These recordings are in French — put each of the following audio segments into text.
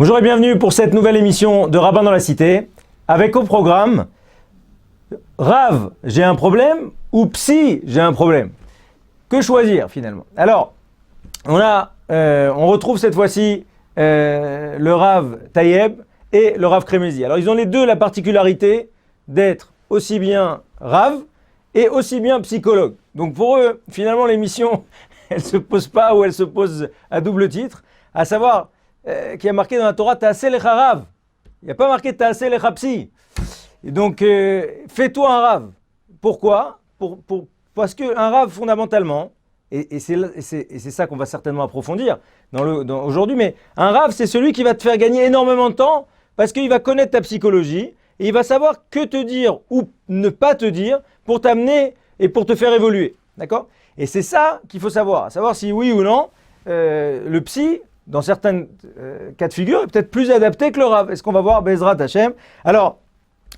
Bonjour et bienvenue pour cette nouvelle émission de Rabbin dans la Cité, avec au programme Rav, j'ai un problème ou Psy, j'ai un problème. Que choisir finalement? Alors, on retrouve cette fois-ci le Rav Tayeb et le Rav Kremezi. Alors, ils ont les deux la particularité d'être aussi bien Rav et aussi bien psychologue. Donc pour eux, finalement, l'émission, elle ne se pose pas ou elle se pose à double titre, à savoir qu'il y a marqué dans la Torah Ta'aseh lecha Rav. Il n'y a pas marqué Ta'aseh lecha Psy. Et donc, fais-toi un Rav. Pourquoi? Parce qu'un Rav, fondamentalement, et c'est ça qu'on va certainement approfondir aujourd'hui, mais un Rav, c'est celui qui va te faire gagner énormément de temps parce qu'il va connaître ta psychologie et il va savoir que te dire ou ne pas te dire pour t'amener et pour te faire évoluer. D'accord? Et c'est ça qu'il faut savoir si oui ou non, le psy, dans certains cas de figure, est peut-être plus adapté que le Rav. Est-ce qu'on va voir Bezrat Hashem? Alors,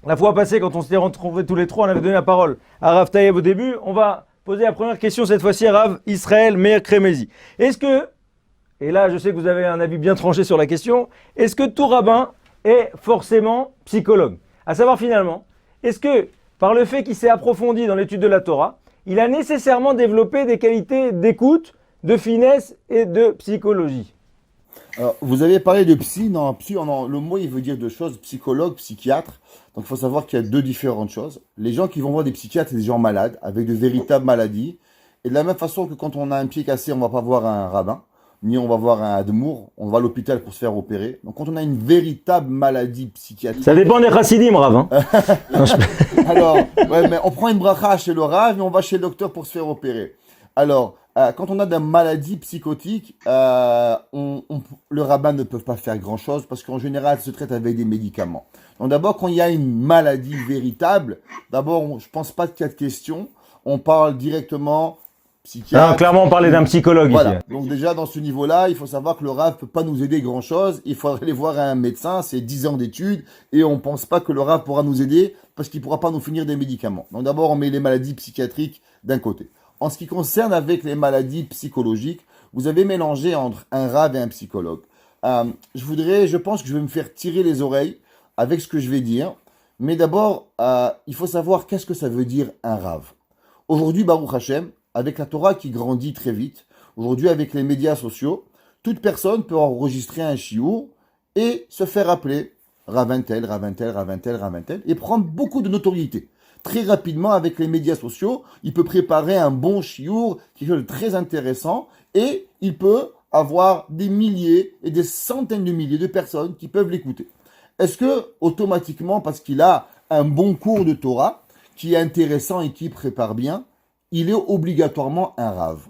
la fois passée, quand on s'était retrouvés tous les trois, on avait donné la parole à Rav Tayeb au début. On va poser la première question cette fois-ci à Rav Israël Meir Kremezi. Est-ce que, et là je sais que vous avez un avis bien tranché sur la question, est-ce que tout rabbin est forcément psychologue? À savoir finalement, est-ce que par le fait qu'il s'est approfondi dans l'étude de la Torah, il a nécessairement développé des qualités d'écoute, de finesse et de psychologie? Alors, vous avez parlé de psy, le mot il veut dire deux choses, psychologue, psychiatre. Donc il faut savoir qu'il y a deux différentes choses. Les gens qui vont voir des psychiatres, c'est des gens malades, avec de véritables maladies. Et de la même façon que quand on a un pied cassé, on ne va pas voir un rabbin, ni on va voir un admour, on va à l'hôpital pour se faire opérer. Donc quand on a une véritable maladie psychiatrique... Ça dépend des chassidim, Rav. Hein. Alors, ouais, mais on prend une bracha chez le Rav et on va chez le docteur pour se faire opérer. Alors, quand on a des maladies psychotiques, le rabbin ne peut pas faire grand-chose parce qu'en général, ça se traite avec des médicaments. Donc d'abord, quand il y a une maladie véritable, d'abord, je pense pas qu'il y a de question. On parle directement psychiatre. Non, clairement, on parlait d'un psychologue voilà. ici. Donc déjà, dans ce niveau-là, il faut savoir que le Rav peut pas nous aider grand-chose. Il faudrait aller voir un médecin, c'est 10 ans d'études, et on pense pas que le Rav pourra nous aider parce qu'il pourra pas nous fournir des médicaments. Donc d'abord, on met les maladies psychiatriques d'un côté. En ce qui concerne avec les maladies psychologiques, vous avez mélangé entre un Rav et un psychologue. Je pense que je vais me faire tirer les oreilles avec ce que je vais dire. Mais d'abord, il faut savoir qu'est-ce que ça veut dire un Rav. Aujourd'hui, Baruch Hashem, avec la Torah qui grandit très vite, aujourd'hui avec les médias sociaux, toute personne peut enregistrer un shiur et se faire appeler Ravintel, Ravintel, Ravintel, Ravintel, et prendre beaucoup de notoriété. Très rapidement, avec les médias sociaux, il peut préparer un bon shiur, quelque chose de très intéressant, et il peut avoir des milliers et des centaines de milliers de personnes qui peuvent l'écouter. Est-ce que, automatiquement, parce qu'il a un bon cours de Torah, qui est intéressant et qui prépare bien, il est obligatoirement un Rav?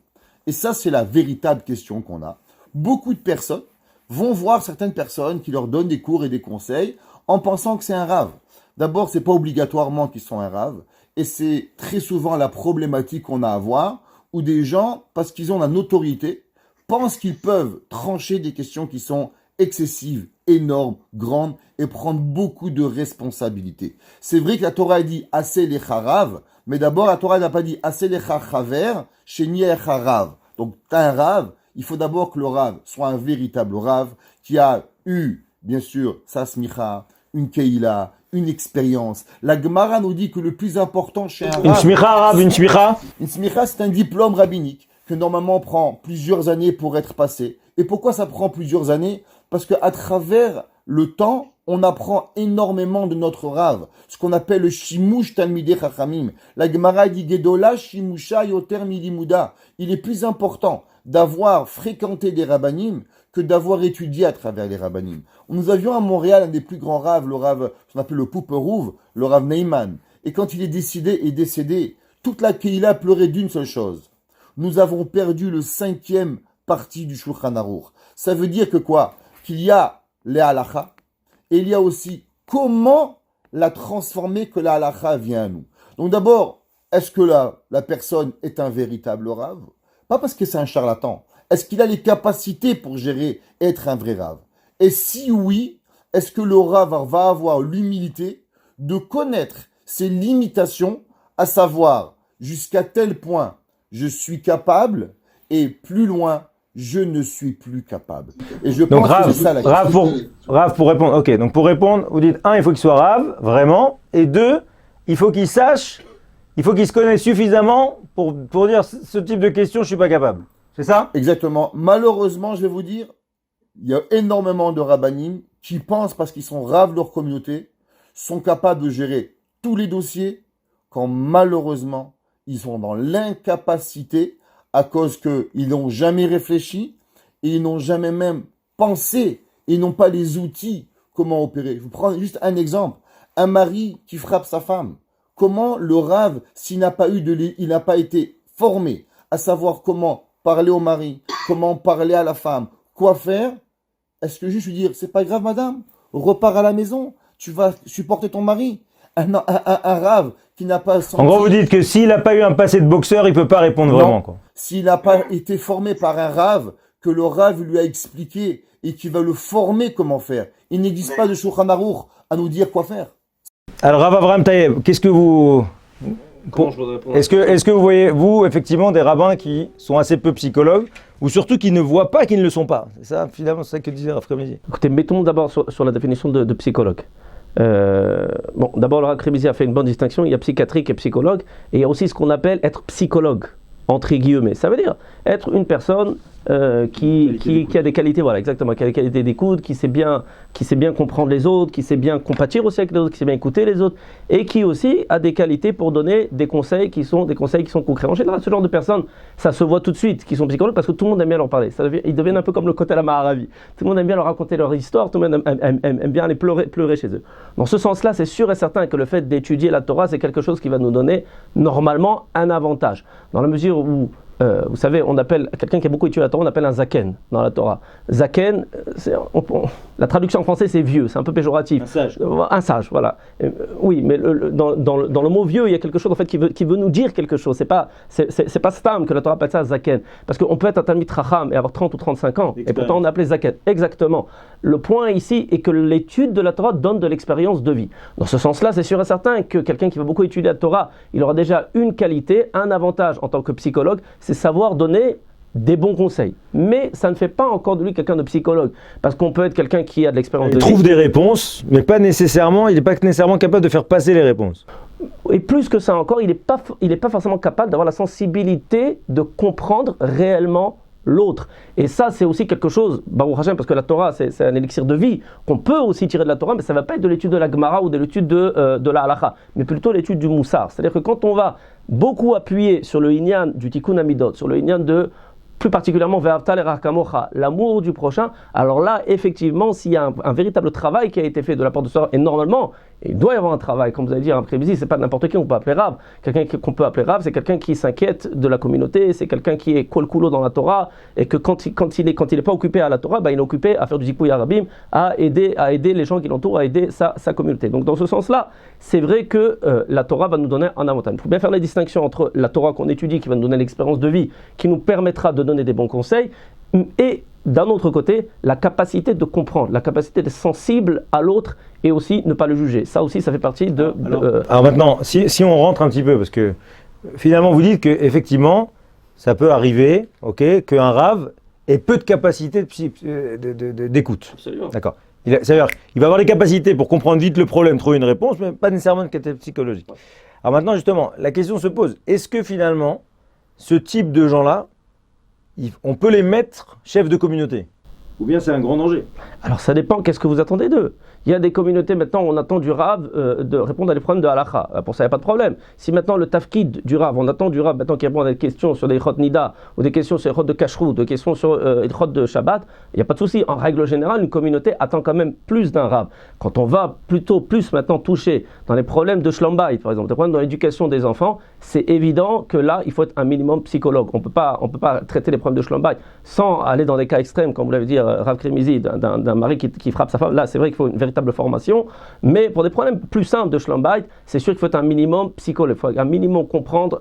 Et ça, c'est la véritable question qu'on a. Beaucoup de personnes vont voir certaines personnes qui leur donnent des cours et des conseils en pensant que c'est un Rav. D'abord, c'est pas obligatoirement qu'ils sont un Rav, et c'est très souvent la problématique qu'on a à voir, où des gens, parce qu'ils ont la notoriété, pensent qu'ils peuvent trancher des questions qui sont excessives, énormes, grandes, et prendre beaucoup de responsabilités. C'est vrai que la Torah a dit « Aseh lecha Rav », mais d'abord, la Torah n'a pas dit « Aseh lecha Chaver », « Sheni lecha Rav ». Donc, t'as un Rav, il faut d'abord que le Rav soit un véritable Rav, qui a eu, bien sûr, sa smicha, une keila, une expérience. La Gemara nous dit que le plus important chez un Rav... Une smicha, Rav, une smicha? Une smicha, c'est un diplôme rabbinique que normalement prend plusieurs années pour être passé. Et pourquoi ça prend plusieurs années? Parce qu'à travers le temps, on apprend énormément de notre Rav, ce qu'on appelle le shimush talmidei chachamim. La Gemara dit Gedola shimusha yoter milimuda. Il est plus important d'avoir fréquenté des rabbanim que d'avoir étudié à travers les rabbanim. Nous avions à Montréal un des plus grands Rav, le Rav, qu'on appelle le Pouperouv, le Rav Neyman. Et quand il est décédé, toute la Keïla pleurait d'une seule chose. Nous avons perdu le 5e partie du Shulchan Aruch. Ça veut dire que quoi? Qu'il y a les halakha, et il y a aussi comment la transformer que la halakha vient à nous. Donc d'abord, est-ce que la personne est un véritable Rav? Pas parce que c'est un charlatan. Est-ce qu'il a les capacités pour gérer, être un vrai Rav? Et si oui, est-ce que le Rav va avoir l'humilité de connaître ses limitations, à savoir jusqu'à tel point je suis capable, et plus loin, je ne suis plus capable. Et je Donc pense que c'est ça la Rav pour répondre. Ok, donc pour répondre, vous dites 1, il faut qu'il soit Rav, vraiment, et 2, il faut qu'il sache, il faut qu'il se connaisse suffisamment pour dire ce type de question, je suis pas capable. C'est ça? Exactement. Malheureusement, je vais vous dire, il y a énormément de rabbinim qui pensent, parce qu'ils sont raves de leur communauté, sont capables de gérer tous les dossiers, quand malheureusement, ils sont dans l'incapacité à cause qu'ils n'ont jamais réfléchi et ils n'ont jamais même pensé, ils n'ont pas les outils comment opérer. Je vous prends juste un exemple. Un mari qui frappe sa femme. Comment le rave, s'il n'a pas il n'a pas été formé à savoir comment parler au mari, comment parler à la femme, quoi faire, est-ce que juste lui dire, c'est pas grave madame, repars à la maison, tu vas supporter ton mari. Un rave qui n'a pas senti... En gros, vous dites que s'il n'a pas eu un passé de boxeur, il peut pas répondre vraiment, quoi. S'il n'a pas été formé par un rave, que le rave lui a expliqué et qui va le former comment faire. Il n'existe pas de Shulchan Aruch à nous dire quoi faire. Alors, Rav Avraham Taïeb, qu'est-ce que vous... Comment je voudrais répondre? Est-ce que vous voyez, vous, effectivement, des rabbins qui sont assez peu psychologues, ou surtout qui ne voient pas qu'ils ne le sont pas? C'est ça, finalement, c'est ça que disait Rav Kremezi. Écoutez, mettons d'abord sur la définition de psychologue. Bon, d'abord, le Rav Kremezi a fait une bonne distinction. Il y a psychiatrique et psychologue, et il y a aussi ce qu'on appelle être psychologue, entre guillemets. Ça veut dire être une personne qui a des qualités, voilà, exactement, qui a des qualités d'écoute, qui sait bien comprendre les autres, qui sait bien compatir aussi avec les autres, qui sait bien écouter les autres, et qui aussi a des qualités pour donner des conseils qui sont concrets. En général, ce genre de personnes, ça se voit tout de suite, qui sont psychologues, parce que tout le monde aime bien leur parler. Ils deviennent un peu comme le Kotel Amaharavi. Tout le monde aime bien leur raconter leur histoire, tout le monde aime bien aller pleurer chez eux. Dans ce sens-là, c'est sûr et certain que le fait d'étudier la Torah, c'est quelque chose qui va nous donner normalement un avantage. Dans la mesure où vous savez, on appelle quelqu'un qui a beaucoup étudié la Torah, on appelle un zaken dans la Torah. Zaken, la traduction en français c'est vieux, c'est un peu péjoratif. Un sage, voilà. Oui, mais dans le mot vieux, il y a quelque chose en fait qui veut nous dire quelque chose. C'est pas stam que la Torah appelle ça zaken, parce qu'on peut être un talmid chacham et avoir 30 ou 35 ans, et pourtant on appelait zaken. Exactement. Le point ici est que l'étude de la Torah donne de l'expérience de vie. Dans ce sens-là, c'est sûr et certain que quelqu'un qui va beaucoup étudier la Torah, il aura déjà une qualité, un avantage en tant que psychologue, c'est savoir donner des bons conseils. Mais ça ne fait pas encore de lui quelqu'un de psychologue. Parce qu'on peut être quelqu'un qui a de l'expérience de vie. Il trouve des réponses, mais pas nécessairement, il n'est pas nécessairement capable de faire passer les réponses. Et plus que ça encore, il n'est pas forcément capable d'avoir la sensibilité de comprendre réellement l'autre. Et ça, c'est aussi quelque chose, Baruch Hashem, parce que la Torah, c'est un élixir de vie qu'on peut aussi tirer de la Torah, mais ça ne va pas être de l'étude de la Gemara ou de l'étude de la Halacha, mais plutôt l'étude du Moussar. C'est-à-dire que quand on va beaucoup appuyer sur le Inyan du Tikkun Amidot, sur le Inyan de, plus particulièrement, Ve'avta l'erach kamocha, l'amour du prochain, alors là, effectivement, s'il y a un véritable travail qui a été fait de la part de Torah, et normalement, il doit y avoir un travail, comme vous allez dire, après midi, c'est pas n'importe qui qu'on peut appeler Rav. Quelqu'un qu'on peut appeler Rav, c'est quelqu'un qui s'inquiète de la communauté, c'est quelqu'un qui est kol kulo dans la Torah, et que quand il est pas occupé à la Torah, il est occupé à faire du zipouy arabim, à aider les gens qui l'entourent, à aider sa communauté. Donc dans ce sens-là, c'est vrai que la Torah va nous donner un avantage. Il faut bien faire la distinction entre la Torah qu'on étudie, qui va nous donner l'expérience de vie, qui nous permettra de donner des bons conseils, et d'un autre côté, la capacité de comprendre, la capacité d'être sensible à l'autre et aussi ne pas le juger. Ça aussi, ça fait partie de... Alors maintenant, si on rentre un petit peu, parce que finalement vous dites qu'effectivement, ça peut arriver, qu'un rave ait peu de capacité d'écoute. Absolument. D'accord. C'est-à-dire qu'il va avoir les capacités pour comprendre vite le problème, trouver une réponse, mais pas nécessairement une qualité psychologique. Alors maintenant, justement, la question se pose, est-ce que finalement, ce type de gens-là, on peut les mettre chefs de communauté? Ou bien c'est un grand danger? Alors ça dépend, qu'est-ce que vous attendez d'eux? Il y a des communautés maintenant où on attend du Rav de répondre à des problèmes de halakha. Pour ça, il n'y a pas de problème. Si maintenant le tafkid du Rav, on attend du Rav maintenant qu'il répond à des questions sur des Ichot Nida, ou des questions sur les Ichot de Kashrut, des questions sur les Ichot de Shabbat, il n'y a pas de souci. En règle générale, une communauté attend quand même plus d'un Rav. Quand on va plus maintenant toucher dans les problèmes de Shlom Bayit, par exemple, des problèmes dans l'éducation des enfants, c'est évident que là, il faut être un minimum psychologue. On peut pas traiter les problèmes de Shlom Bayit sans aller dans des cas extrêmes, comme vous l'avez dit, Rav Kremezi, d'un mari qui frappe sa femme. Là, c'est vrai qu'il faut une véritable formation, mais pour des problèmes plus simples de Shlom Bayit, c'est sûr qu'il faut être un minimum psychologue, il faut un minimum comprendre,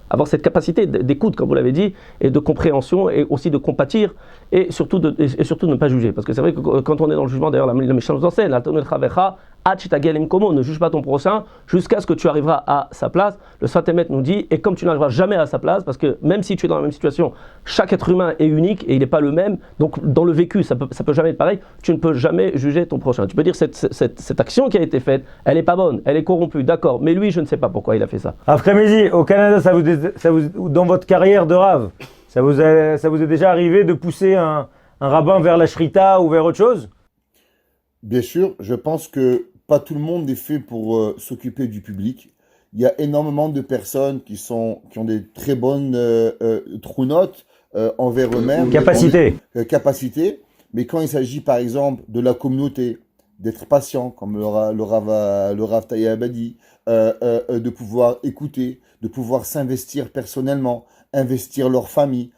avoir cette capacité d'écoute, comme vous l'avez dit, et de compréhension, et aussi de compatir, et surtout de ne pas juger. Parce que c'est vrai que quand on est dans le jugement, d'ailleurs, la Mishnah nous enseigne, ne juge pas ton prochain jusqu'à ce que tu arriveras à sa place. Le Sfat Emet nous dit, et comme tu n'arriveras jamais à sa place, parce que même si tu es dans la même situation, chaque être humain est unique et il n'est pas le même, donc dans le vécu, ça peut jamais être pareil, tu ne peux jamais juger ton prochain. Tu peux dire, cette action qui a été faite, elle n'est pas bonne, elle est corrompue, d'accord, mais lui, je ne sais pas pourquoi il a fait ça. Rav Kremizi, au Canada, dans votre carrière de Rav, ça vous est déjà arrivé de pousser un rabbin vers la shrita ou vers autre chose? Bien sûr, je pense que pas tout le monde est fait pour s'occuper du public. Il y a énormément de personnes qui ont des très bonnes true notes envers eux-mêmes. Capacité. Mais quand il s'agit par exemple de la communauté, d'être patient, comme le Rav Taïeb a dit, de pouvoir écouter, de pouvoir s'investir personnellement, investir leur famille,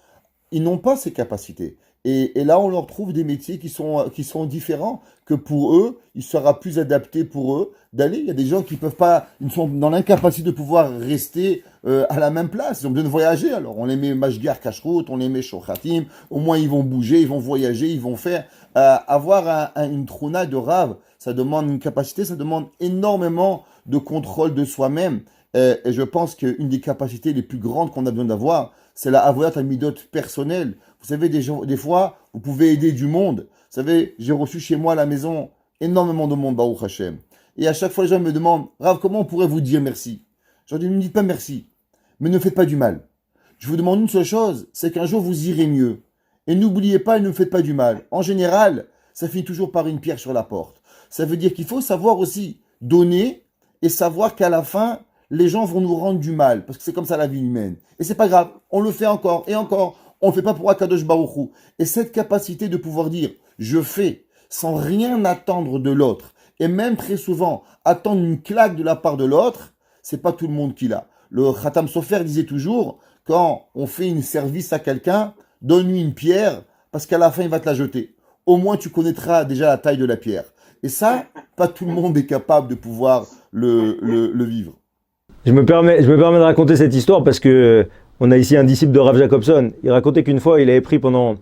ils n'ont pas ces capacités. Et là, on leur trouve des métiers qui sont différents, que pour eux, il sera plus adapté pour eux d'aller. Il y a des gens qui peuvent pas, ils sont dans l'incapacité de pouvoir rester à la même place. Ils ont besoin de voyager. Alors, on les met Mashgar Kashrut, on les met Shochatim. Au moins, ils vont bouger, ils vont voyager, ils vont faire. Avoir une trouna de Rav, ça demande une capacité, ça demande énormément de contrôle de soi-même. Et je pense qu'une des capacités les plus grandes qu'on a besoin d'avoir, c'est la avodat amidot personnelle. Vous savez, des fois, vous pouvez aider du monde. Vous savez, j'ai reçu chez moi à la maison énormément de monde, Baruch Hashem. Et à chaque fois, les gens me demandent, Rav, comment on pourrait vous dire merci? Je leur dis, ne me dites pas merci, mais ne faites pas du mal. Je vous demande une seule chose, c'est qu'un jour vous irez mieux. Et n'oubliez pas, ne faites pas du mal. En général, ça finit toujours par une pierre sur la porte. Ça veut dire qu'il faut savoir aussi donner et savoir qu'à la fin, les gens vont nous rendre du mal, parce que c'est comme ça la vie humaine. Et c'est pas grave, on le fait encore et encore. On ne le fait pas pour Akadosh Baruch Hu. Et cette capacité de pouvoir dire « je fais » sans rien attendre de l'autre, et même très souvent attendre une claque de la part de l'autre, c'est pas tout le monde qui l'a. Le Khatam Sofer disait toujours, quand on fait un service à quelqu'un, donne-lui une pierre, parce qu'à la fin il va te la jeter. Au moins tu connaîtras déjà la taille de la pierre. Et ça, pas tout le monde est capable de pouvoir le vivre. Je me permets de raconter cette histoire parce que on a ici un disciple de Rav Jacobson. Il racontait qu'une fois, il avait pris en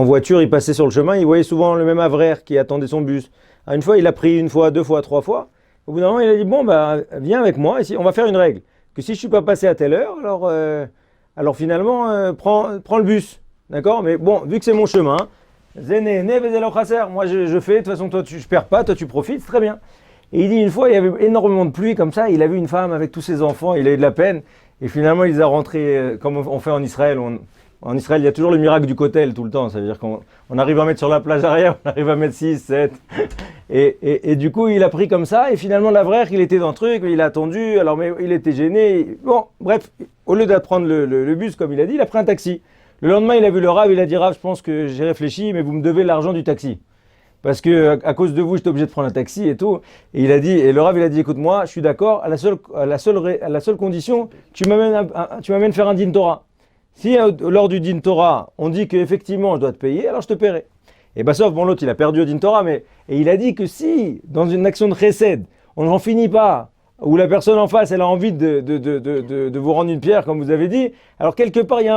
voiture, il passait sur le chemin, il voyait souvent le même avraire qui attendait son bus. Alors une fois, il l'a pris une fois, deux fois, trois fois. Au bout d'un moment, il a dit, bon, viens avec moi, ici, on va faire une règle. Que si je ne suis pas passé à telle heure, alors finalement, prends le bus. D'accord? Mais bon, vu que c'est mon chemin, moi je fais, de toute façon, toi je ne perds pas, toi tu profites, c'est très bien. Et il dit, une fois, il y avait énormément de pluie comme ça, il a vu une femme avec tous ses enfants, il a eu de la peine. Et finalement, il les a rentrés, comme on fait en Israël. En Israël, il y a toujours le miracle du kotel tout le temps. Ça veut dire qu'on arrive à mettre sur la plage arrière, on arrive à mettre 6, 7. Et du coup, il a pris comme ça. Et finalement, l'avraire, il était dans le truc, il a attendu. Alors, mais il était gêné. Bon, bref, au lieu de prendre le bus, comme il a dit, il a pris un taxi. Le lendemain, il a vu le Rav, il a dit, Rav, je pense que j'ai réfléchi, mais vous me devez l'argent du taxi. Parce que à cause de vous, j'étais obligé de prendre un taxi et tout. Et le Rav, il a dit, écoute-moi, je suis d'accord, à la seule condition, tu m'amènes faire un din Torah. Si lors du din Torah, on dit qu'effectivement, je dois te payer, alors je te paierai. Et sauf, l'autre, il a perdu au din Torah, et il a dit que si, dans une action de chesed, on n'en finit pas, où la personne en face, elle a envie de vous rendre une pierre, comme vous avez dit, alors quelque part, il y a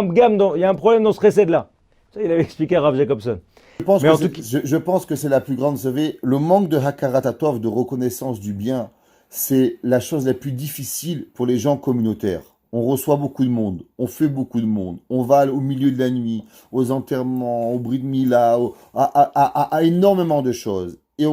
un problème dans ce chesed-là. Ça, il avait expliqué à Rav Jacobson. Je pense que c'est la plus grande, vous savez, le manque de Hakarat Hatov, de reconnaissance du bien, c'est la chose la plus difficile pour les gens communautaires. On reçoit beaucoup de monde, on fait beaucoup de monde, on va au milieu de la nuit, aux enterrements, au brit mila, à énormément de choses. Et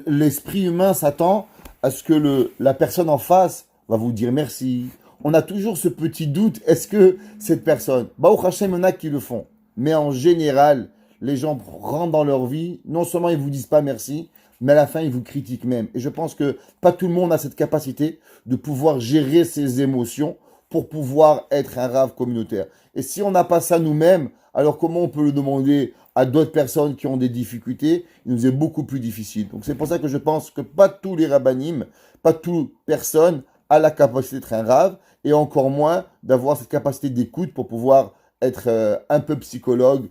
l'esprit humain s'attend à ce que la personne en face va vous dire merci. On a toujours ce petit doute, est-ce que cette personne, Baruch Hashem, il y en a qui le font, mais en général, les gens rentrent dans leur vie, non seulement ils vous disent pas merci, mais à la fin ils vous critiquent même. Et je pense que pas tout le monde a cette capacité de pouvoir gérer ses émotions pour pouvoir être un rave communautaire. Et si on n'a pas ça nous-mêmes, alors comment on peut le demander à d'autres personnes qui ont des difficultés? Il nous est beaucoup plus difficile. Donc c'est pour ça que je pense que pas tous les rabbanim, pas toute personne a la capacité d'être un rave, et encore moins d'avoir cette capacité d'écoute pour pouvoir être un peu psychologue,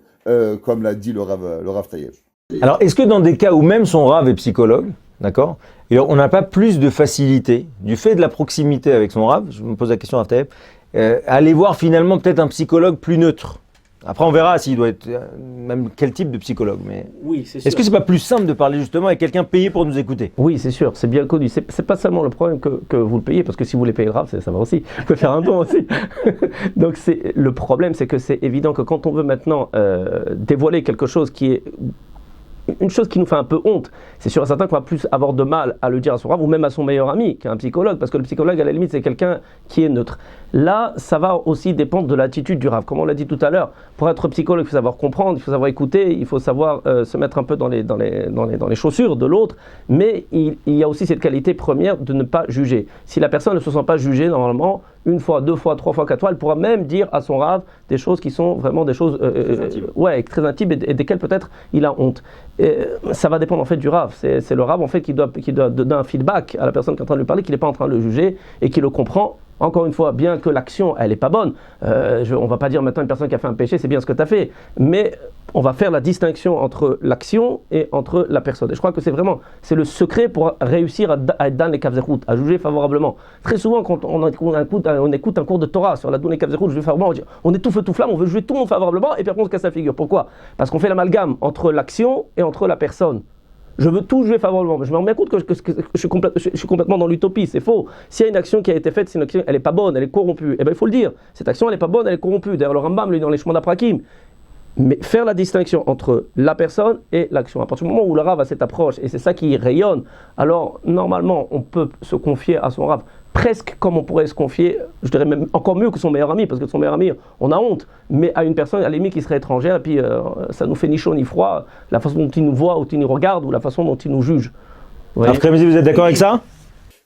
comme l'a dit le Rav Taïeb. Alors, est-ce que dans des cas où même son Rav est psychologue, d'accord, et on n'a pas plus de facilité, du fait de la proximité avec son Rav, je me pose la question à Rav Taïeb, à aller voir finalement peut-être un psychologue plus neutre, Après, on verra s'il doit être même quel type de psychologue. Mais Oui, c'est sûr. est-ce que c'est pas plus simple de parler justement avec quelqu'un payé pour nous écouter? Oui, c'est sûr, c'est bien connu. C'est pas seulement le problème que vous le payez, parce que si vous voulez payer le rave, ça va aussi. Vous pouvez faire un don aussi. Donc le problème, c'est que c'est évident que quand on veut maintenant dévoiler quelque chose qui est une chose qui nous fait un peu honte, c'est sûr et certain qu'on va plus avoir de mal à le dire à son rave ou même à son meilleur ami qu'un psychologue, parce que le psychologue, à la limite, c'est quelqu'un qui est neutre. Là, ça va aussi dépendre de l'attitude du rave. Comme on l'a dit tout à l'heure, pour être psychologue, il faut savoir comprendre, il faut savoir écouter, il faut savoir se mettre un peu dans les chaussures de l'autre, mais il y a aussi cette qualité première de ne pas juger. Si la personne ne se sent pas jugée, normalement, une fois, deux fois, trois fois, quatre fois, elle pourra même dire à son rave des choses qui sont vraiment des choses très intimes et desquelles peut-être il a honte. Ça va dépendre en fait du rave. C'est le rave en fait qui doit donner un feedback à la personne qui est en train de lui parler, qu'il n'est pas en train de le juger et qui le comprend. Encore une fois, bien que l'action, elle n'est pas bonne, on ne va pas dire maintenant une personne qui a fait un péché, c'est bien ce que tu as fait, mais on va faire la distinction entre l'action et entre la personne. Et je crois que c'est le secret pour réussir à être dans les kavzerhout, à juger favorablement. Très souvent, quand on écoute un cours de Torah sur la les kavzerhout, juger favorablement, on est tout feu tout flamme, on veut juger tout le monde favorablement, et puis après on se casse la figure. Pourquoi? Parce qu'on fait l'amalgame entre l'action et entre la personne. Je veux tout jouer favorablement. Je me rends bien compte que je suis complètement dans l'utopie, c'est faux. S'il y a une action qui a été faite, c'est une action, elle n'est pas bonne, elle est corrompue, eh bien il faut le dire. Cette action, elle n'est pas bonne, elle est corrompue. D'ailleurs, le Rambam, lui, dans les chemins d'Aprakim. Mais faire la distinction entre la personne et l'action. À partir du moment où le Rav a cette approche, et c'est ça qui rayonne, alors normalement, on peut se confier à son Rav presque comme on pourrait se confier, je dirais même encore mieux que son meilleur ami, parce que son meilleur ami, on a honte, mais à une personne, à la limite, qui serait étrangère, et puis ça nous fait ni chaud ni froid, la façon dont il nous voit, ou il nous regarde, ou la façon dont il nous juge. Alors, Crémizy, vous êtes d'accord avec ça?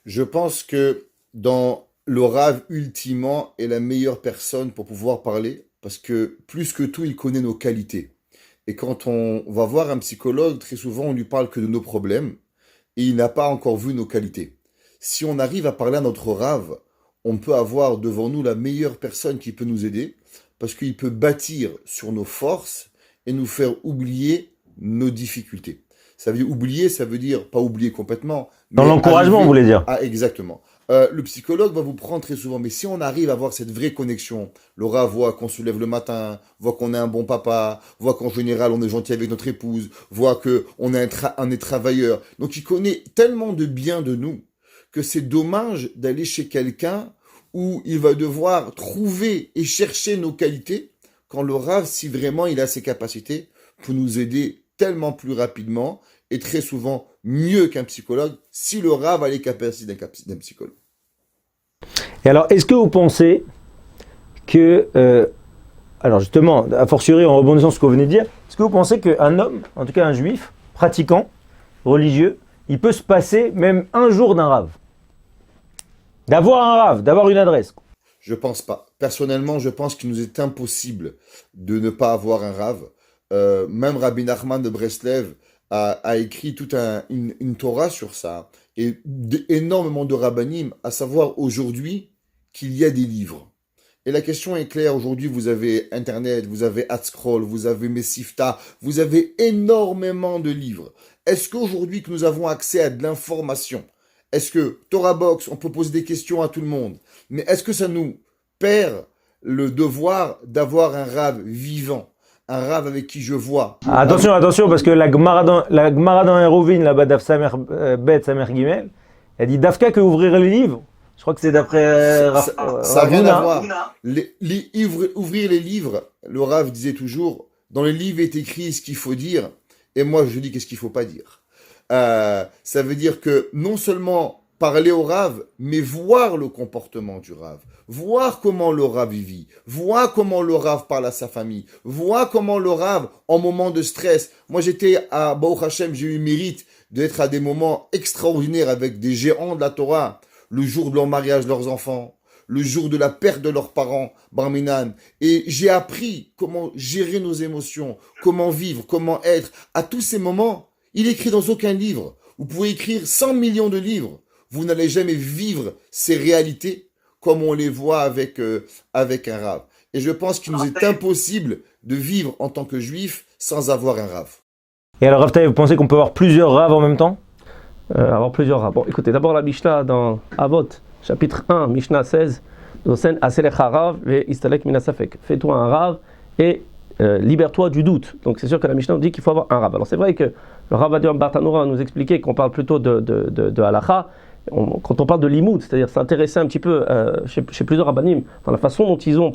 Je pense que dans le Rav, ultimement, est la meilleure personne pour pouvoir parler, parce que plus que tout, il connaît nos qualités. Et quand on va voir un psychologue, très souvent, on lui parle que de nos problèmes, et il n'a pas encore vu nos qualités. Si on arrive à parler à notre Rav, on peut avoir devant nous la meilleure personne qui peut nous aider, parce qu'il peut bâtir sur nos forces et nous faire oublier nos difficultés. Ça veut dire oublier, ça veut dire pas oublier complètement. Dans l'encouragement, vous voulez dire? Ah, exactement. Le psychologue va vous prendre très souvent, mais si on arrive à avoir cette vraie connexion, le Rav voit qu'on se lève le matin, voit qu'on est un bon papa, voit qu'en général on est gentil avec notre épouse, voit qu'on est travailleur. Donc il connaît tellement de bien de nous que c'est dommage d'aller chez quelqu'un où il va devoir trouver et chercher nos qualités, quand le Rav, si vraiment il a ses capacités, peut nous aider tellement plus rapidement et très souvent mieux qu'un psychologue, si le Rav a les capacités d'un psychologue. Et alors, est-ce que vous pensez que, alors justement, a fortiori en rebondissant sur ce que vous venez de dire, est-ce que vous pensez qu'un homme, en tout cas un juif, pratiquant, religieux, il peut se passer même un jour d'un Rav? D'avoir un Rav, d'avoir une adresse? Je pense pas. Personnellement, je pense qu'il nous est impossible de ne pas avoir un Rav. Même Rabbi Nachman de Breslev a écrit toute une Torah sur ça, et énormément de rabbanim, à savoir aujourd'hui qu'il y a des livres. Et la question est claire, aujourd'hui vous avez Internet, vous avez AdScroll, vous avez Mesifta, vous avez énormément de livres. Est-ce qu'aujourd'hui que nous avons accès à de l'information, est-ce que Torah Box, on peut poser des questions à tout le monde, mais est-ce que ça nous perd le devoir d'avoir un Rav vivant, un Rav avec qui je vois? Attention, parce que la Gemara dans Hérovin, là-bas, Daf Samer Bet, Samer Gimel, elle dit Dafka que ouvrir les livres. Je crois que c'est d'après ça n'a rien à voir. Ouvrir les livres, le Rav disait toujours, dans les livres est écrit ce qu'il faut dire, et moi je dis qu'est-ce qu'il ne faut pas dire. Ça veut dire que non seulement parler au Rav, mais voir le comportement du Rav, voir comment le Rav vit, voir comment le Rav parle à sa famille, voir comment le Rav, en moment de stress, moi j'étais à Baruch Hashem, j'ai eu le mérite d'être à des moments extraordinaires avec des géants de la Torah, le jour de leur mariage de leurs enfants, le jour de la perte de leurs parents, Bar Minan, et j'ai appris comment gérer nos émotions, comment vivre, comment être, à tous ces moments. Il écrit dans aucun livre. Vous pouvez écrire 100 millions de livres. Vous n'allez jamais vivre ces réalités comme on les voit avec un Rav. Et je pense qu'il nous est impossible de vivre en tant que juif sans avoir un Rav. Et alors, Rav, vous pensez qu'on peut avoir plusieurs Ravs en même temps? Avoir plusieurs Ravs. Bon, écoutez, d'abord la Mishnah dans Avot, chapitre 1, Mishnah 16, Dosen Aselecha Rav ve Istalek Minasafek. Fais-toi un Rav et libère-toi du doute. Donc c'est sûr que la Mishnah nous dit qu'il faut avoir un Rav. Alors c'est vrai que le Rav Adir Bartanoura nous expliquait qu'on parle plutôt de halakha. Quand on parle de limoud, c'est-à-dire s'intéresser un petit peu chez plusieurs rabbanim, dans la façon dont ils ont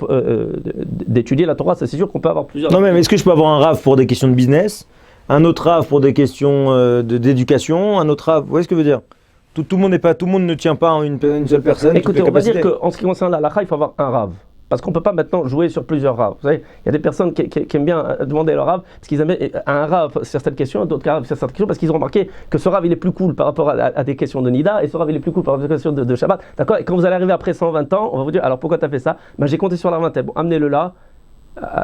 d'étudier la Torah, c'est sûr qu'on peut avoir plusieurs. Non, mais est-ce que je peux avoir un Rav pour des questions de business, un autre Rav pour des questions d'éducation, un autre Rav, vous voyez ce que je veux dire? Tout le monde ne tient pas en une seule personne. Écoutez, on va dire qu'en ce qui concerne la halakha, il faut avoir un Rav. Parce qu'on ne peut pas maintenant jouer sur plusieurs Ravs. Vous savez, il y a des personnes qui aiment bien demander à leur Rav, parce qu'ils aiment un Rav sur certaines questions, d'autres Rav sur certaines questions, parce qu'ils ont remarqué que ce Rav il est plus cool par rapport à des questions de Nida, et ce Rav il est plus cool par rapport à des questions de Shabbat. D'accord? Et quand vous allez arriver après 120 ans, on va vous dire, alors pourquoi tu as fait ça? Ben, j'ai compté sur la vingtaine. Bon, amenez-le là.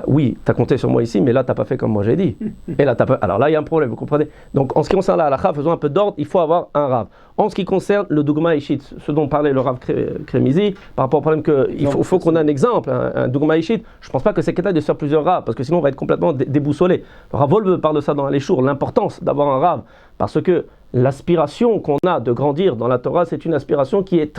Oui, tu as compté sur moi ici, mais là, tu n'as pas fait comme moi j'ai dit. Et là, alors là, il y a un problème, vous comprenez? Donc, en ce qui concerne la halakha, faisons un peu d'ordre, il faut avoir un Rav. En ce qui concerne le Dougma Ishit, ce dont parlait le Rav Kremizi, par rapport au problème qu'il faut qu'on ait un exemple, un Dougma Ishit, je ne pense pas que c'est quelqu'un de faire plusieurs Ravs, parce que sinon, on va être complètement déboussolé. Le Rav Wolbe parle de ça dans les Chours, l'importance d'avoir un Rav, parce que l'aspiration qu'on a de grandir dans la Torah, c'est une aspiration qui est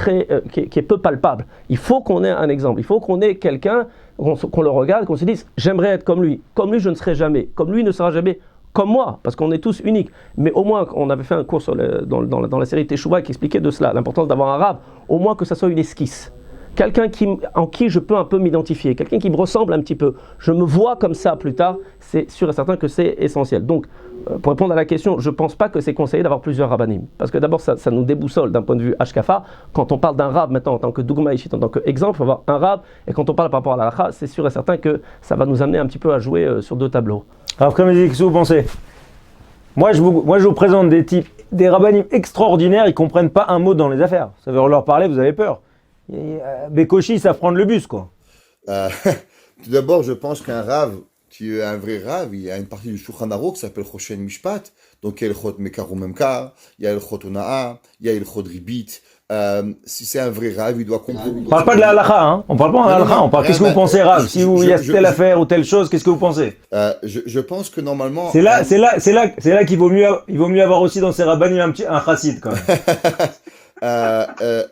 qui est peu palpable. Il faut qu'on ait un exemple, il faut qu'on ait quelqu'un, qu'on le regarde, qu'on se dise, j'aimerais être comme lui je ne serai jamais, comme lui ne sera jamais comme moi, parce qu'on est tous uniques. Mais au moins, on avait fait un cours dans la série Teshuvah qui expliquait de cela, l'importance d'avoir un Rav, au moins que ça soit une esquisse. Quelqu'un en qui je peux un peu m'identifier, quelqu'un qui me ressemble un petit peu. Je me vois comme ça plus tard, c'est sûr et certain que c'est essentiel. Donc, pour répondre à la question, je ne pense pas que c'est conseillé d'avoir plusieurs rabbanim. Parce que d'abord, ça nous déboussole d'un point de vue Hashkafa. Quand on parle d'un rab maintenant en tant que Dougma Ishit, en tant qu'exemple, il faut avoir un rab. Et quand on parle par rapport à la halakha, c'est sûr et certain que ça va nous amener un petit peu à jouer sur deux tableaux. Alors, qu'est-ce que vous pensez? Moi, je vous présente des rabbanim extraordinaires, ils ne comprennent pas un mot dans les affaires. Ça veut leur parler, vous avez peur. Békochi, ça prend le bus, quoi. Tout d'abord, je pense qu'un Rav, qui est un vrai Rav, il y a une partie du Shulchan Aruch qui s'appelle Choshen Mishpat. Donc, il y a le Chot Mekaru Memkar, il y a le Chot Ona'a, il y a le Chot Ribit. Si c'est un vrai Rav, il doit comprendre. On parle pas de la halakha, hein. On parle pas de la halakha, on parle qu'est-ce que vous pensez, Rav? Si il y a telle affaire ou telle chose, qu'est-ce que vous pensez? Je pense que normalement. C'est là qu'il vaut mieux avoir aussi dans ces rabbanim un chassid, quand même.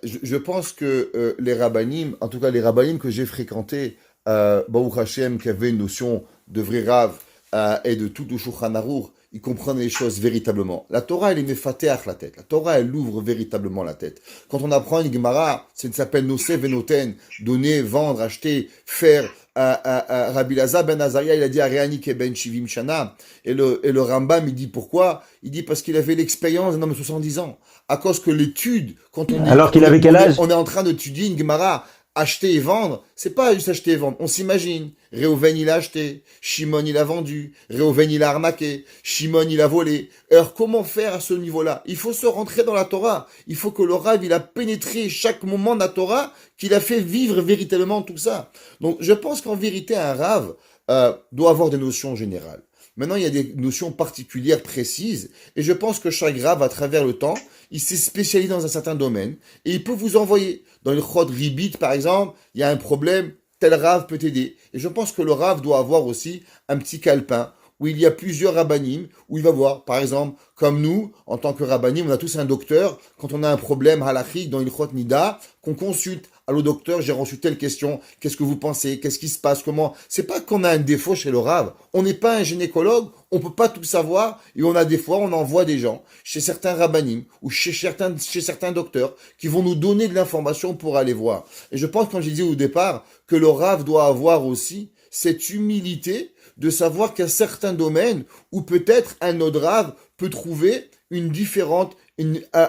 Je pense que les rabbanim, en tout cas les rabbanim que j'ai fréquentés, Baruch Hashem, qui avaient une notion de vrai Rav et de tout le Shulchan Aruch, ils comprennent les choses véritablement. La Torah, elle est mefateach la tête. La Torah, elle ouvre véritablement la tête. Quand on apprend une Gemara, ça s'appelle Noseh Venoten, donner, vendre, acheter, faire. Rabbi Lazar ben Azaria, il a dit Ariani Keben Shivim Shana. Et le Rambam, il dit pourquoi? Il dit parce qu'il avait l'expérience d'un homme de 70 ans. À cause que l'étude, quand on alors qu'il avait quel âge? On est en train d'étudier une Gemara, acheter et vendre, c'est pas juste acheter et vendre. On s'imagine. Réhouven, il a acheté. Shimon, il a vendu. Réhouven, il a arnaqué. Shimon, il a volé. Alors, comment faire à ce niveau-là? Il faut se rentrer dans la Torah. Il faut que le Rav, il a pénétré chaque moment de la Torah, qu'il a fait vivre véritablement tout ça. Donc, je pense qu'en vérité, un Rav doit avoir des notions générales. Maintenant, il y a des notions particulières, précises, et je pense que chaque Rav, à travers le temps, il s'est spécialisé dans un certain domaine, et il peut vous envoyer. Dans le Chod Ribit, par exemple, il y a un problème, tel Rav peut t'aider. Et je pense que le Rav doit avoir aussi un petit calepin, où il y a plusieurs rabbanim, où il va voir, par exemple, comme nous, en tant que rabbanim, on a tous un docteur, quand on a un problème halachique dans une Chot Nida, qu'on consulte. Allô docteur, j'ai reçu telle question, qu'est-ce que vous pensez, qu'est-ce qui se passe, comment? C'est pas qu'on a un défaut chez le Rav, on n'est pas un gynécologue, on peut pas tout savoir, et on a des fois, on envoie des gens chez certains rabbanim, ou chez certains docteurs, qui vont nous donner de l'information pour aller voir. Et je pense, comme j'ai dit au départ, que le Rav doit avoir aussi cette humilité de savoir qu'il y a certains domaines où peut-être un autre Rav peut trouver une différente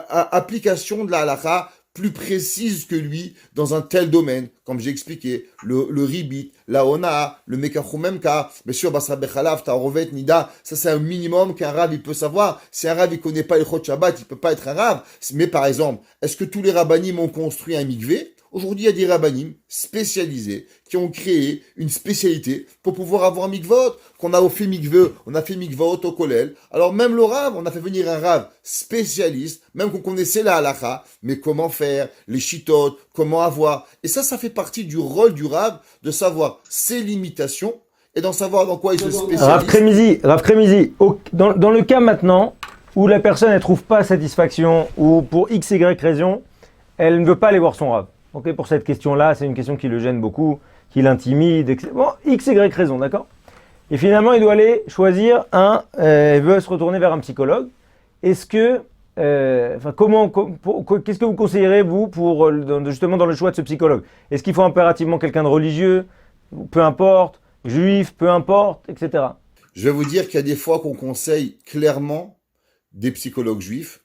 application de la halakha plus précise que lui dans un tel domaine, comme j'ai expliqué, le ribit, la ona, le mekachu memka, bien sûr, basra bechalav, tarovet, nida, ça c'est un minimum qu'un Rav il peut savoir. Si un Rav il connaît pas le Chot Shabbat, il peut pas être un Rav. Mais par exemple, est-ce que tous les rabbanim ont construit un mikvé? Aujourd'hui, il y a des rabbanim spécialisés qui ont créé une spécialité pour pouvoir avoir un mikvot. Qu'on a fait mikveh, on a fait mikvot au kollel. Alors même le Rav, on a fait venir un Rav spécialiste, même qu'on connaissait la halakha, mais comment faire, les shitot, comment avoir. Et ça fait partie du rôle du Rav de savoir ses limitations et d'en savoir dans quoi il se spécialise. Rav Kremizi, dans le cas maintenant où la personne ne trouve pas satisfaction ou pour x, y raison, elle ne veut pas aller voir son Rav. Ok, pour cette question-là, c'est une question qui le gêne beaucoup, qui l'intimide, etc. Bon, x, y raison, d'accord? Et finalement, il doit aller choisir il veut se retourner vers un psychologue. Est-ce que, qu'est-ce que vous conseillerez, vous, justement dans le choix de ce psychologue? Est-ce qu'il faut impérativement quelqu'un de religieux, peu importe, juif, peu importe, etc. Je vais vous dire qu'il y a des fois qu'on conseille clairement des psychologues juifs,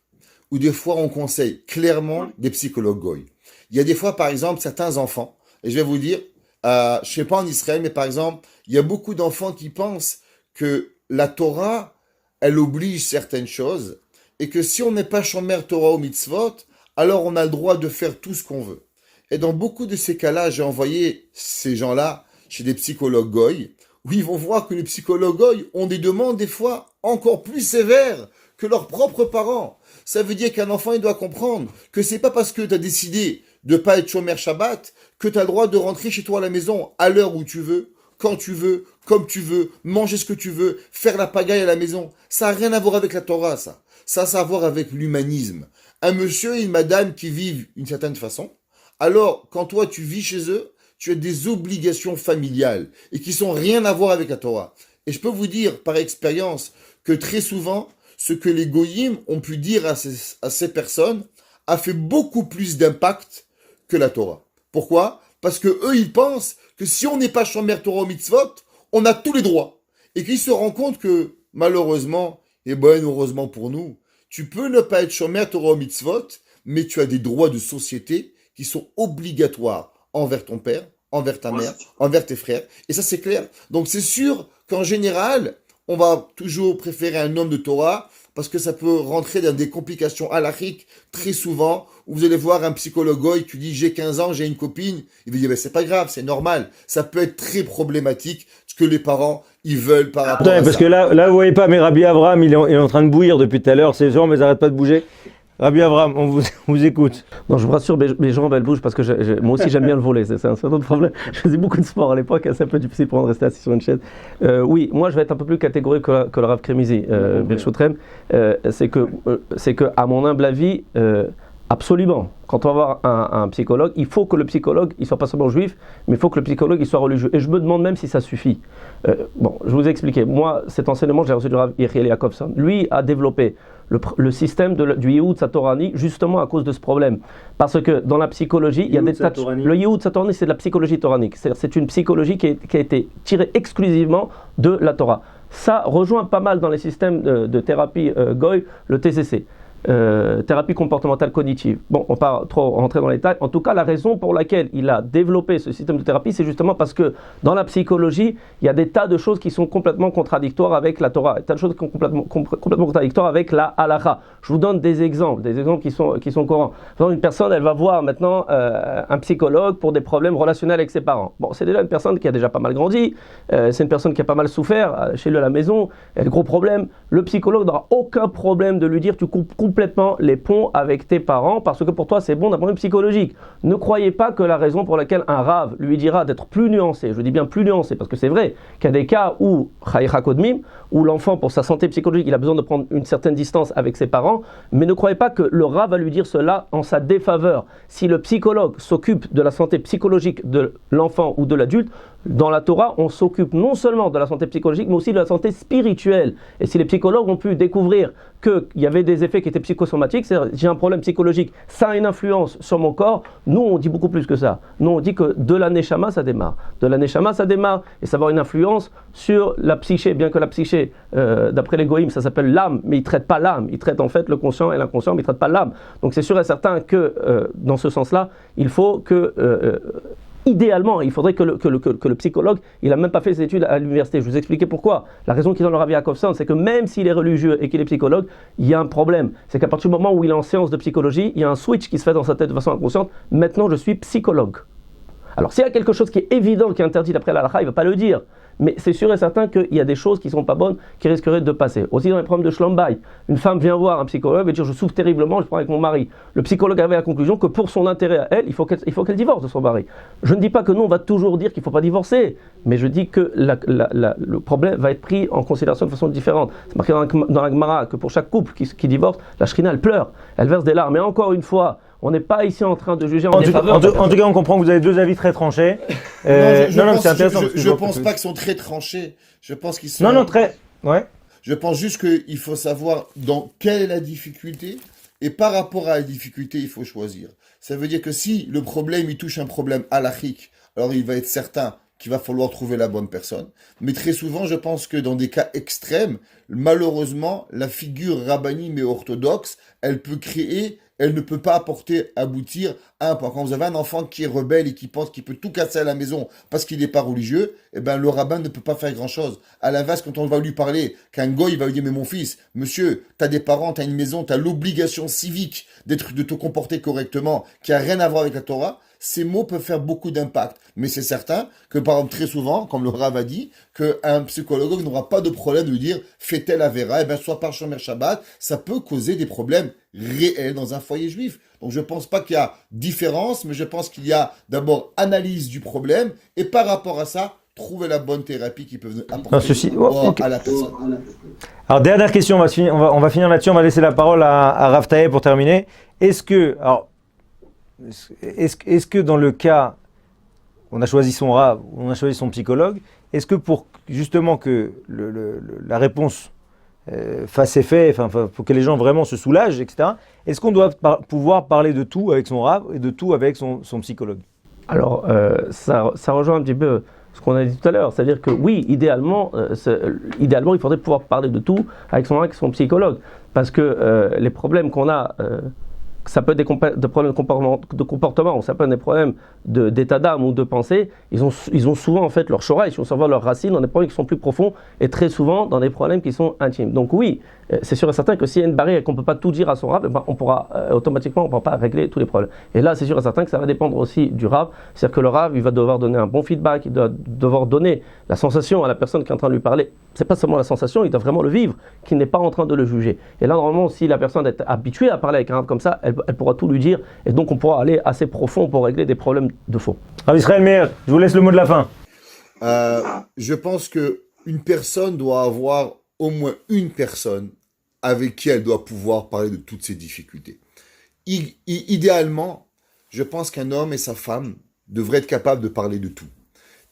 ou des fois on conseille clairement des psychologues goy. Il y a des fois, par exemple, certains enfants, et je vais vous dire, je sais pas en Israël, mais par exemple, il y a beaucoup d'enfants qui pensent que la Torah, elle oblige certaines choses, et que si on n'est pas shomer Torah ou mitzvot, alors on a le droit de faire tout ce qu'on veut. Et dans beaucoup de ces cas-là, j'ai envoyé ces gens-là chez des psychologues goy, où ils vont voir que les psychologues goy ont des demandes des fois encore plus sévères que leurs propres parents. Ça veut dire qu'un enfant, il doit comprendre que c'est pas parce que tu as décidé de pas être shomer Shabbat que tu as le droit de rentrer chez toi à la maison à l'heure où tu veux, quand tu veux, comme tu veux, manger ce que tu veux, faire la pagaille à la maison. Ça n'a rien à voir avec la Torah, ça. Ça a à voir avec l'humanisme. Un monsieur et une madame qui vivent d'une certaine façon, alors quand toi tu vis chez eux, tu as des obligations familiales et qui sont rien à voir avec la Torah. Et je peux vous dire par expérience que très souvent, ce que les goyim ont pu dire à ces personnes a fait beaucoup plus d'impact que la Torah. Pourquoi? Parce que eux, ils pensent que si on n'est pas shomer Torah ou mitzvot, on a tous les droits. Et qu'ils se rendent compte que, malheureusement, et heureusement pour nous, tu peux ne pas être shomer Torah ou mitzvot, mais tu as des droits de société qui sont obligatoires envers ton père, envers ta mère, envers tes frères. Et ça, c'est clair. Donc, c'est sûr qu'en général, on va toujours préférer un homme de Torah parce que ça peut rentrer dans des complications halachiques très souvent où vous allez voir un psychologue goy qui dit j'ai 15 ans, j'ai une copine. Il va dire c'est pas grave, c'est normal. Ça peut être très problématique ce que les parents ils veulent par rapport à ça. Parce que là, vous voyez pas, mais Rabbi Avraham, il est en train de bouillir depuis tout à l'heure. Ces gens, mais ils n'arrêtent pas de bouger. Rabbi Avraham, on vous écoute. Non, je vous rassure, mes jambes elles bougent parce que moi aussi j'aime bien le voler, c'est un autre problème. Je faisais beaucoup de sport à l'époque, c'est un peu difficile pour moi de rester assis sur une chaise. Oui, moi je vais être un peu plus catégorique que le Rav Kremizi, Birchotrem. C'est que à mon humble avis, absolument, quand on va voir un psychologue, il faut que le psychologue, il soit pas seulement juif, mais il faut que le psychologue, il soit religieux. Et je me demande même si ça suffit. Bon, je vous ai expliqué. Moi, cet enseignement, j'ai reçu du Rav Yechiel Yakovson. Lui a développé le système du Yehoud Satorani justement à cause de ce problème. Parce que dans la psychologie, il y a des tas de... Le Yehoud Satorani, c'est de la psychologie toranique. C'est une psychologie qui a été tirée exclusivement de la Torah. Ça rejoint pas mal dans les systèmes de thérapie Goy, le TCC. Thérapie comportementale cognitive. Bon, on ne va pas trop rentrer dans les détails. En tout cas, la raison pour laquelle il a développé ce système de thérapie, c'est justement parce que dans la psychologie, il y a des tas de choses qui sont complètement contradictoires avec la Torah, des tas de choses qui sont complètement contradictoires avec la halakha. Je vous donne des exemples qui sont courants. Par exemple, une personne, elle va voir maintenant un psychologue pour des problèmes relationnels avec ses parents. Bon, c'est déjà une personne qui a déjà pas mal grandi, c'est une personne qui a pas mal souffert chez lui à la maison, elle a des gros problèmes. Le psychologue n'aura aucun problème de lui dire tu coupes complètement les ponts avec tes parents parce que pour toi c'est bon d'un point de vue psychologique. Ne croyez pas que la raison pour laquelle un rave lui dira d'être plus nuancé, je dis bien plus nuancé parce que c'est vrai qu'il y a des cas où où l'enfant pour sa santé psychologique il a besoin de prendre une certaine distance avec ses parents, mais ne croyez pas que le rave va lui dire cela en sa défaveur. Si le psychologue s'occupe de la santé psychologique de l'enfant ou de l'adulte, dans la Torah, on s'occupe non seulement de la santé psychologique, mais aussi de la santé spirituelle. Et si les psychologues ont pu découvrir qu'il y avait des effets qui étaient psychosomatiques, c'est-à-dire j'ai un problème psychologique, ça a une influence sur mon corps, nous on dit beaucoup plus que ça. Nous on dit que de la neshama ça démarre. De la neshama ça démarre et ça va avoir une influence sur la psyché, bien que la psyché, d'après les goïms, ça s'appelle l'âme, mais ils ne traitent pas l'âme, ils traitent en fait le conscient et l'inconscient, mais ils ne traitent pas l'âme. Donc c'est sûr et certain que dans ce sens-là, il faut que... idéalement, il faudrait que le psychologue, il n'a même pas fait ses études à l'université. Je vous expliquais pourquoi. La raison qu'ils ont le Rav Yakovson, c'est que même s'il est religieux et qu'il est psychologue, il y a un problème. C'est qu'à partir du moment où il est en séance de psychologie, il y a un switch qui se fait dans sa tête de façon inconsciente. Maintenant, je suis psychologue. Alors, s'il y a quelque chose qui est évident, qui est interdit d'après la halakha, il ne va pas le dire. Mais c'est sûr et certain qu'il y a des choses qui ne sont pas bonnes, qui risqueraient de passer. Aussi dans les problèmes de Shlombaï, une femme vient voir un psychologue et dire je souffre terriblement, je prends avec mon mari. Le psychologue avait la conclusion que pour son intérêt à elle, il faut qu'elle divorce de son mari. Je ne dis pas que nous on va toujours dire qu'il ne faut pas divorcer, mais je dis que le problème va être pris en considération de façon différente. C'est marqué dans la Gemara que pour chaque couple qui divorce, la Shrina elle pleure, elle verse des larmes. Et encore une fois, On n'est pas ici en train de juger En tout cas, on comprend que vous avez deux avis très tranchés. C'est intéressant. Je pense pas qu'ils sont très tranchés. Je pense qu'ils sont. Ouais. Je pense juste qu'il faut savoir dans quelle est la difficulté et par rapport à la difficulté, il faut choisir. Ça veut dire que si le problème, il touche un problème halachique, alors il va être certain qu'il va falloir trouver la bonne personne. Mais très souvent, je pense que dans des cas extrêmes, malheureusement, la figure rabbinique mais orthodoxe, elle ne peut pas aboutir à un point. Quand vous avez un enfant qui est rebelle et qui pense qu'il peut tout casser à la maison parce qu'il n'est pas religieux, eh ben, le rabbin ne peut pas faire grand chose. À l'inverse, quand on va lui parler, qu'un goy va lui dire, mais mon fils, monsieur, t'as des parents, t'as une maison, t'as l'obligation civique de te comporter correctement, qui a rien à voir avec la Torah, ces mots peuvent faire beaucoup d'impact. Mais c'est certain que, par exemple, très souvent, comme le Rav a dit, qu'un psychologue n'aura pas de problème de lui dire « fais telle avéra », eh bien, soit par Shomer Shabbat, ça peut causer des problèmes réels dans un foyer juif. Donc, je ne pense pas qu'il y a différence, mais je pense qu'il y a d'abord analyse du problème, et par rapport à ça, trouver la bonne thérapie qui peut apporter à la personne. Alors, dernière question, on va finir là-dessus, on va laisser la parole à Rav Tahe pour terminer. Est-ce que dans le cas, on a choisi son Rav, on a choisi son psychologue, est-ce que pour justement que la réponse fasse effet, pour que les gens vraiment se soulagent, etc., est-ce qu'on doit pouvoir parler de tout avec son Rav et de tout avec son psychologue? Alors, ça rejoint un petit peu ce qu'on a dit tout à l'heure, c'est-à-dire que oui, idéalement, il faudrait pouvoir parler de tout avec son psychologue, parce que les problèmes qu'on a, ça peut être des problèmes de comportement, ou ça peut être des problèmes d'état d'âme ou de pensée, ils ont souvent en fait leur shoraï, ils ont souvent leurs racines dans des problèmes qui sont plus profonds et très souvent dans des problèmes qui sont intimes. Donc oui, c'est sûr et certain que s'il y a une barrière et qu'on ne peut pas tout dire à son rab, on pourra automatiquement, on ne pourra pas régler tous les problèmes. Et là, c'est sûr et certain que ça va dépendre aussi du rab, c'est-à-dire que le rab, il va devoir donner un bon feedback, il doit devoir donner la sensation à la personne qui est en train de lui parler. C'est pas seulement la sensation, il doit vraiment le vivre, qu'il n'est pas en train de le juger. Et là, normalement, si la personne est habituée à parler avec un rab comme ça, elle pourra tout lui dire, et donc on pourra aller assez profond pour régler des problèmes de fond. Rav Israël Meir, je vous laisse le mot de la fin. Je pense qu'une personne doit avoir au moins une personne avec qui elle doit pouvoir parler de toutes ses difficultés. Idéalement, je pense qu'un homme et sa femme devraient être capables de parler de tout.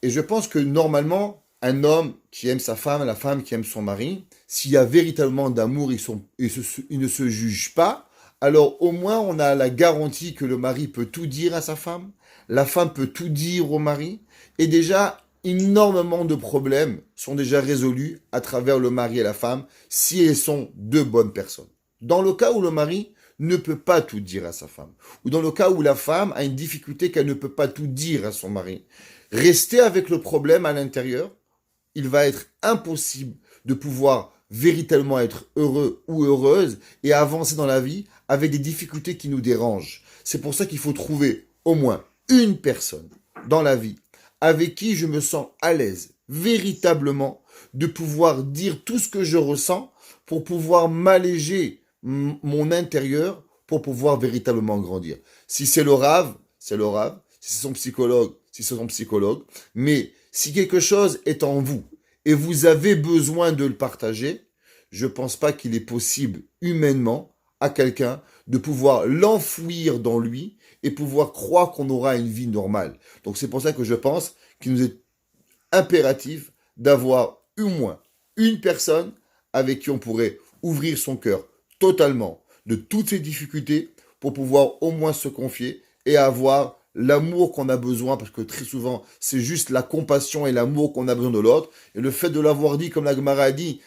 Et je pense que normalement, un homme qui aime sa femme, la femme qui aime son mari, s'il y a véritablement d'amour, ils ne se jugent pas, alors au moins on a la garantie que le mari peut tout dire à sa femme, la femme peut tout dire au mari, et déjà énormément de problèmes sont déjà résolus à travers le mari et la femme si elles sont deux bonnes personnes. Dans le cas où le mari ne peut pas tout dire à sa femme, ou dans le cas où la femme a une difficulté qu'elle ne peut pas tout dire à son mari, rester avec le problème à l'intérieur, il va être impossible de pouvoir véritablement être heureux ou heureuse et avancer dans la vie avec des difficultés qui nous dérangent. C'est pour ça qu'il faut trouver au moins une personne dans la vie avec qui je me sens à l'aise, véritablement, de pouvoir dire tout ce que je ressens pour pouvoir m'alléger mon intérieur, pour pouvoir véritablement grandir. Si c'est le Rav, c'est le Rav. Si c'est son psychologue, si c'est son psychologue. Mais si quelque chose est en vous et vous avez besoin de le partager, je ne pense pas qu'il est possible humainement à quelqu'un de pouvoir l'enfouir dans lui et pouvoir croire qu'on aura une vie normale. Donc c'est pour ça que je pense qu'il nous est impératif d'avoir au moins une personne avec qui on pourrait ouvrir son cœur totalement de toutes ses difficultés pour pouvoir au moins se confier et avoir l'amour qu'on a besoin, parce que très souvent, c'est juste la compassion et l'amour qu'on a besoin de l'autre. Et le fait de l'avoir dit, comme la Gemara a dit,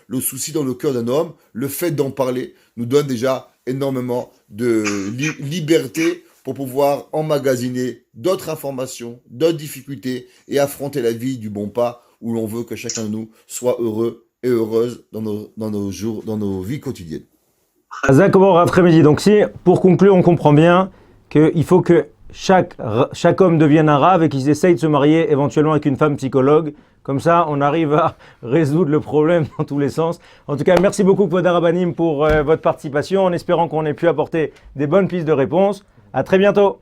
le souci dans le cœur d'un homme, le fait d'en parler, nous donne déjà énormément de liberté pour pouvoir emmagasiner d'autres informations, d'autres difficultés et affronter la vie du bon pas où l'on veut que chacun de nous soit heureux et heureuse dans nos vies quotidiennes. D'accord, après-midi. Donc si, pour conclure, on comprend bien qu'il faut que chaque homme devienne un Rav et qu'ils essayent de se marier éventuellement avec une femme psychologue. Comme ça, on arrive à résoudre le problème dans tous les sens. En tout cas, merci beaucoup, Kvoda Rabbanim, pour votre participation, en espérant qu'on ait pu apporter des bonnes pistes de réponse. À très bientôt.